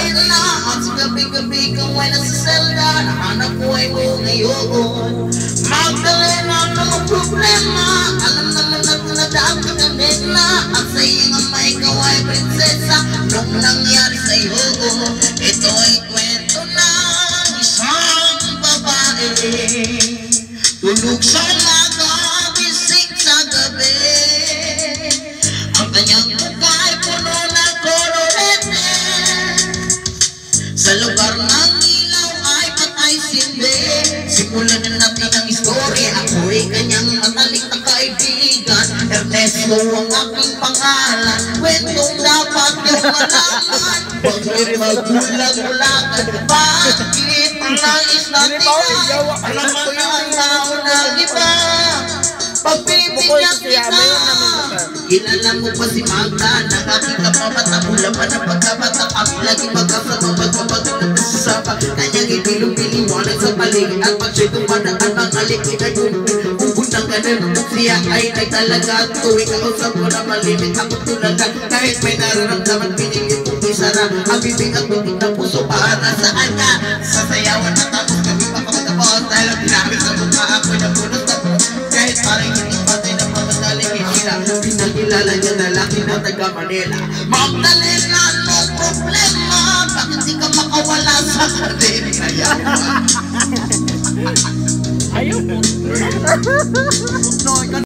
Magdalena at sa gabi-gabi kang wala sa selda, nahanap buhay mo ngayon. Magdalena, walang problema, alam naman natin na dati ka din na, at sa iyong ama ikaw ay prinsesa. Nung nangyari sa'yo, ito ay kwento ng isang babae. Tulog sa umaga, gising sa gabi, ang kanyang mukha ay puno ng kolorete. Sa lugar ng ilaw ay patay sindi. Simulan na natin ang istorya. Ako'y kanyang matalik na kaibigan. Ernesto ang aking pangalan. Kwentong dapat yung malaman. Bakit magulag-ulagan? Bakit ang nais natin ay alam mo na ang tao na iba? Pagbibigyan kita. Kilala mo pa si Magda? Nakakita pa bata mula pa ng pagkabata. Kami lagi magkasama pagkabagin sa sapa. Kanyang ibilong-biliwanag sa paligid. At pag siya'y tumadaan mga likid ay pupunang ganun. Siya ay nagtalaga. Tuwing ako sa muna malimit ako tulaga. Kahit may nararamdaman pinigit kong isara. Ang bibig at bibig na puso para saan ka? Sasayawan na tapos kami pakapagkapos. Dahil ang pinakit sa mukha ako'y napunos na po. Kahit parang hindi patay ng mga daligid. Pinakilala niya na laki na taga Manila. Magdalena, no problema. Bakit di ka makawala sa kardin? Ayaw mo.